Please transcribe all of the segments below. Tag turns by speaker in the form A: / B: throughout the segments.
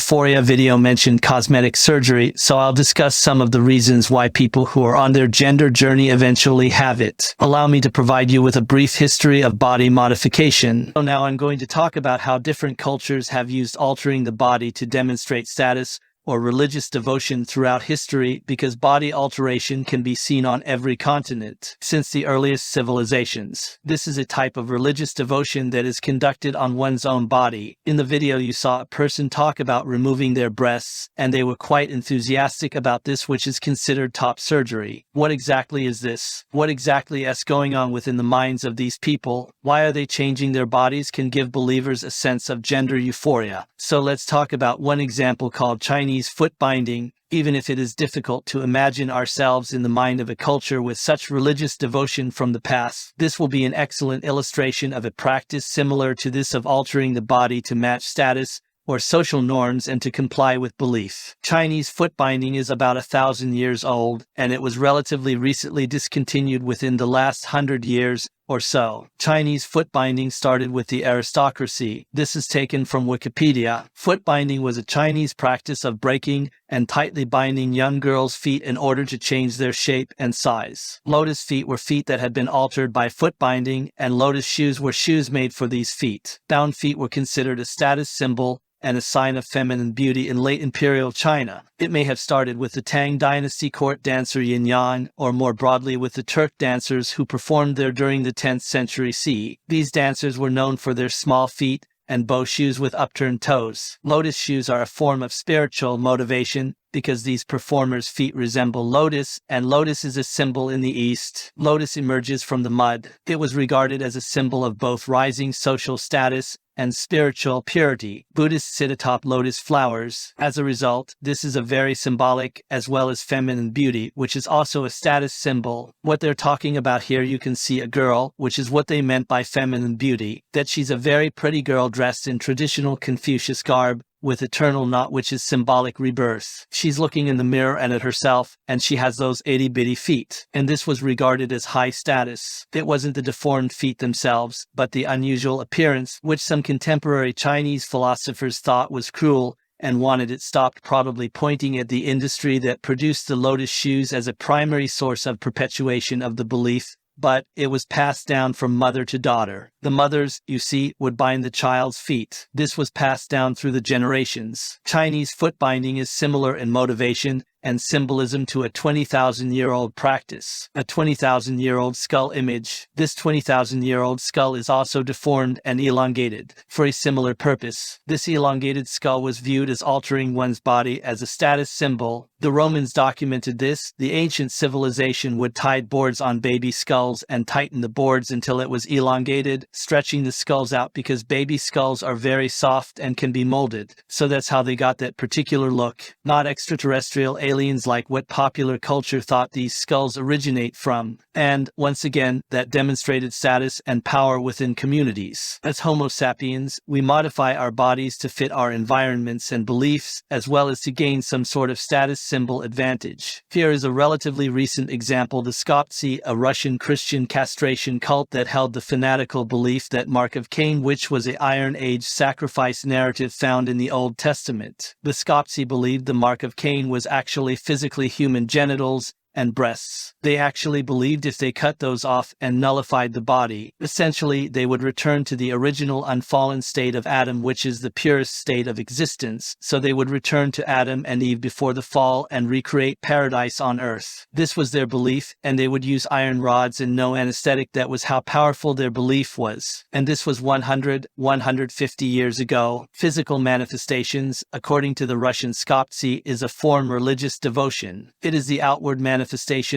A: Dysphoria video mentioned cosmetic surgery, so I'll discuss some of the reasons why people who are on their gender journey eventually have it. Allow me to provide you with a brief history of body modification. So now I'm going to talk about how different cultures have used altering the body to demonstrate status or religious devotion throughout history, because body alteration can be seen on every continent since the earliest civilizations. This is a type of religious devotion that is conducted on one's own body. In the video you saw a person talk about removing their breasts, and they were quite enthusiastic about this, which is considered top surgery. What exactly is this? What exactly is going on within the minds of these people? Why are they changing their bodies? Can give believers a sense of gender euphoria. So let's talk about one example called Chinese foot binding. Even if it is difficult to imagine ourselves in the mind of a culture with such religious devotion from the past, this will be an excellent illustration of a practice similar to this of altering the body to match status or social norms and to comply with belief. Chinese foot binding is about 1,000 years old, and it was relatively recently discontinued within the last 100 years or so. Chinese foot binding started with the aristocracy. This is taken from Wikipedia. Foot binding was a Chinese practice of breaking and tightly binding young girls' feet in order to change their shape and size. Lotus feet were feet that had been altered by foot binding, and lotus shoes were shoes made for these feet. Bound feet were considered a status symbol and a sign of feminine beauty in late imperial China. It may have started with the Tang dynasty court dancer Yin Yan, or more broadly with the Turk dancers who performed there during the 10th century CE. These dancers were known for their small feet and bow shoes with upturned toes. Lotus shoes are a form of spiritual motivation because these performers' feet resemble lotus, and lotus is a symbol in the East. Lotus emerges from the mud. It was regarded as a symbol of both rising social status and spiritual purity. Buddhists sit atop lotus flowers. As a result, this is a very symbolic as well as feminine beauty, which is also a status symbol. What they're talking about here, you can see a girl, which is what they meant by feminine beauty, that she's a very pretty girl dressed in traditional Confucius garb, with eternal knot, which is symbolic rebirth. She's looking in the mirror and at herself, and she has those itty-bitty feet. And this was regarded as high status. It wasn't the deformed feet themselves, but the unusual appearance, which some contemporary Chinese philosophers thought was cruel and wanted it stopped, probably pointing at the industry that produced the lotus shoes as a primary source of perpetuation of the belief. But it was passed down from mother to daughter. The mothers, you see, would bind the child's feet. This was passed down through the generations. Chinese foot binding is similar in motivation and symbolism to a 20,000-year-old practice. A 20,000-year-old skull image. This 20,000-year-old skull is also deformed and elongated for a similar purpose. This elongated skull was viewed as altering one's body as a status symbol. The Romans documented this. The ancient civilization would tie boards on baby skulls and tighten the boards until it was elongated, stretching the skulls out because baby skulls are very soft and can be molded. So that's how they got that particular look. Not extraterrestrial aliens like what popular culture thought these skulls originate from. And, once again, that demonstrated status and power within communities. As Homo sapiens, we modify our bodies to fit our environments and beliefs, as well as to gain some sort of status symbol advantage. Here is a relatively recent example: the Skoptsi, a Russian Christian castration cult that held the fanatical belief that Mark of Cain, which was a Iron Age sacrifice narrative found in the Old Testament. The Skoptsi believed the Mark of Cain was actually physically human genitals and breasts. They actually believed if they cut those off and nullified the body, essentially they would return to the original unfallen state of Adam, which is the purest state of existence. So they would return to Adam and Eve before the fall and recreate paradise on earth. This was their belief, and they would use iron rods and no anesthetic. That was how powerful their belief was. And this was 150 years ago. Physical manifestations, according to the Russian Skoptsi, is a form religious devotion. It is the outward manifestation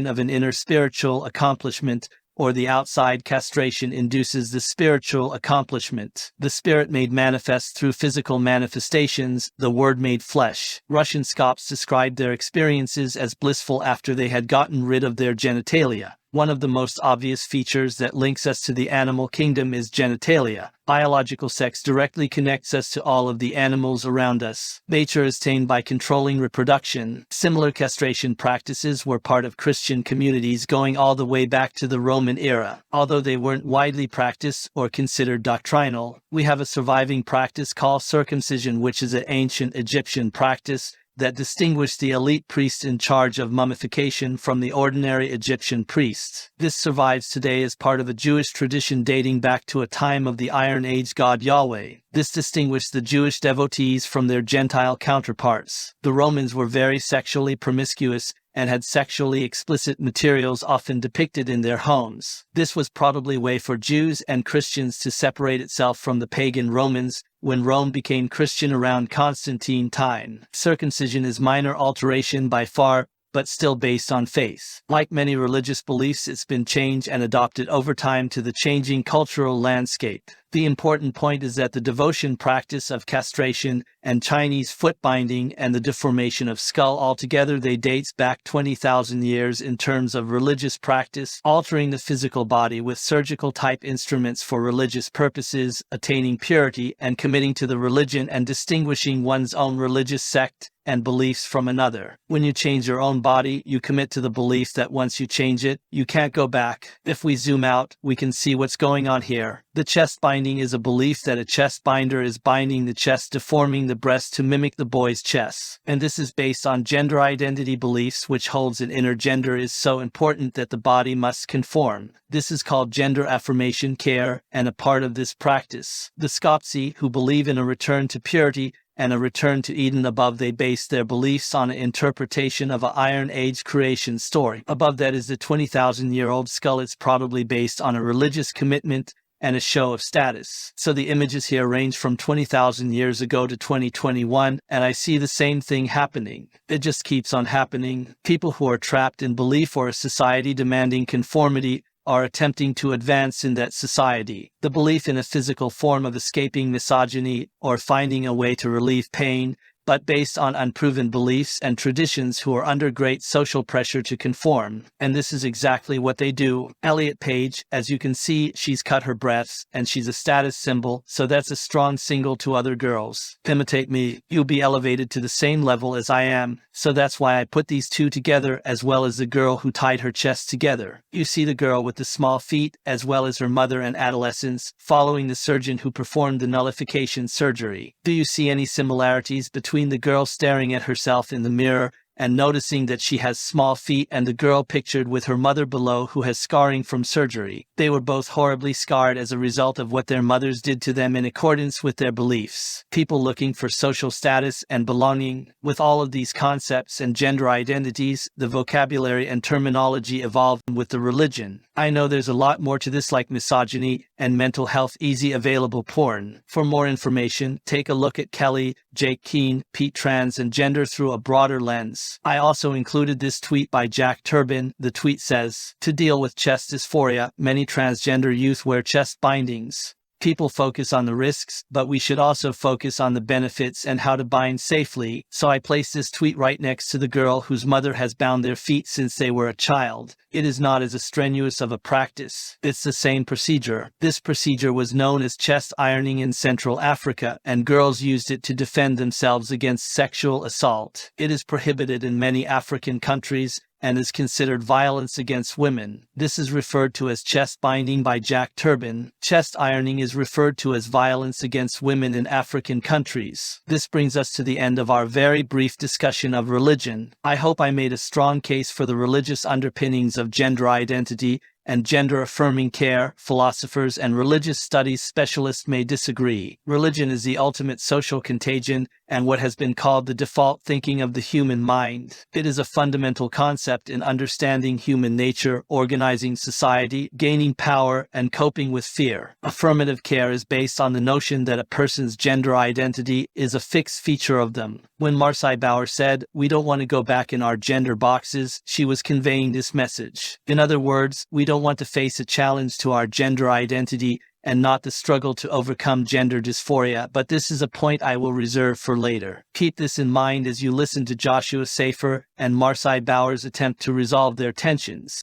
A: of an inner spiritual accomplishment, or the outside castration induces the spiritual accomplishment. The spirit made manifest through physical manifestations, the word made flesh. Russian Scopts described their experiences as blissful after they had gotten rid of their genitalia. One of the most obvious features that links us to the animal kingdom is genitalia. Biological sex directly connects us to all of the animals around us. Nature is tamed by controlling reproduction. Similar castration practices were part of Christian communities going all the way back to the Roman era. Although they weren't widely practiced or considered doctrinal, we have a surviving practice called circumcision, which is an ancient Egyptian practice that distinguished the elite priest in charge of mummification from the ordinary Egyptian priests. This survives today as part of a Jewish tradition dating back to a time of the Iron Age god Yahweh. This distinguished the Jewish devotees from their Gentile counterparts. The Romans were very sexually promiscuous and had sexually explicit materials often depicted in their homes. This was probably a way for Jews and Christians to separate itself from the pagan Romans when Rome became Christian around Constantine time. Circumcision is minor alteration by far, but still based on faith. Like many religious beliefs, it's been changed and adopted over time to the changing cultural landscape. The important point is that the devotion practice of castration and Chinese foot binding and the deformation of skull altogether they dates back 20,000 years in terms of religious practice, altering the physical body with surgical type instruments for religious purposes, attaining purity and committing to the religion and distinguishing one's own religious sect and beliefs from another. When you change your own body, you commit to the belief that once you change it, you can't go back. If we zoom out, we can see what's going on here. The chest binding is a belief that a chest binder is binding the chest, deforming the breast to mimic the boy's chest. And this is based on gender identity beliefs, which holds an inner gender is so important that the body must conform. This is called gender affirmation care, and a part of this practice. The Skopsi, who believe in a return to purity and a return to Eden above, they base their beliefs on an interpretation of an Iron Age creation story. Above that is the 20,000-year-old skull. It's probably based on a religious commitment and a show of status. So the images here range from 20,000 years ago to 2021, and I see the same thing happening. It just keeps on happening. People who are trapped in belief or a society demanding conformity are attempting to advance in that society. The belief in a physical form of escaping misogyny or finding a way to relieve pain, but based on unproven beliefs and traditions who are under great social pressure to conform. And this is exactly what they do. Elliot Page, as you can see, she's cut her breasts, and she's a status symbol, so that's a strong signal to other girls. Imitate me, you'll be elevated to the same level as I am, so that's why I put these two together, as well as the girl who tied her chest together. You see the girl with the small feet, as well as her mother and adolescents, following the surgeon who performed the nullification surgery. Do you see any similarities between the girl staring at herself in the mirror and noticing that she has small feet and the girl pictured with her mother below who has scarring from surgery? They were both horribly scarred as a result of what their mothers did to them in accordance with their beliefs. People looking for social status and belonging. With all of these concepts and gender identities, the vocabulary and terminology evolved with the religion. I know there's a lot more to this, like misogyny and mental health, easy available porn. For more information, take a look at Kelly, Jake Keen, Pete Trans and Gender through a broader lens. I also included this tweet by Jack Turban. The tweet says, to deal with chest dysphoria, many transgender youth wear chest bindings. People focus on the risks, but we should also focus on the benefits and how to bind safely. So I placed this tweet right next to the girl whose mother has bound their feet since they were a child. It is not as strenuous of a practice. It's the same procedure. This procedure was known as chest ironing in Central Africa, and girls used it to defend themselves against sexual assault. It is prohibited in many African countries and is considered violence against women. This is referred to as chest binding by Jack Turban. Chest ironing is referred to as violence against women in African countries. This brings us to the end of our very brief discussion of religion. I hope I made a strong case for the religious underpinnings of gender identity and gender-affirming care. Philosophers and religious studies specialists may disagree. Religion is the ultimate social contagion and what has been called the default thinking of the human mind. It is a fundamental concept in understanding human nature, organizing society, gaining power, and coping with fear. Affirmative care is based on the notion that a person's gender identity is a fixed feature of them. When Marcy Bauer said, "We don't want to go back in our gender boxes," she was conveying this message. In other words, we don't want to face a challenge to our gender identity and not the struggle to overcome gender dysphoria, but this is a point I will reserve for later. Keep this in mind as you listen to Joshua Safer and Marcy Bauer's attempt to resolve their tensions.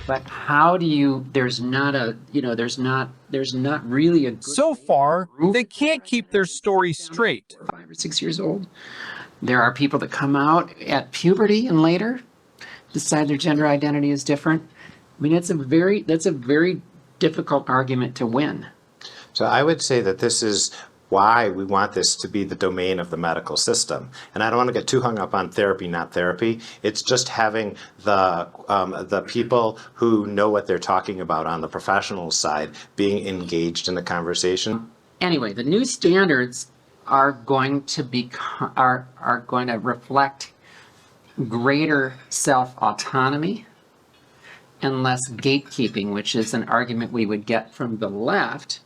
B: But how do you, there's not a, there's not really a good
C: So far,
B: group
C: they can't keep their story straight.
B: 5 or 6 years old. There are people that come out at puberty and later decide their gender identity is different. I mean, that's a very difficult argument to win.
D: So I would say that this is why we want this to be the domain of the medical system. And I don't want to get too hung up on therapy, not therapy. It's just having the people who know what they're talking about on the professional side being engaged in the conversation.
B: Anyway, the new standards are going to are going to reflect greater self-autonomy and less gatekeeping, which is an argument we would get from the left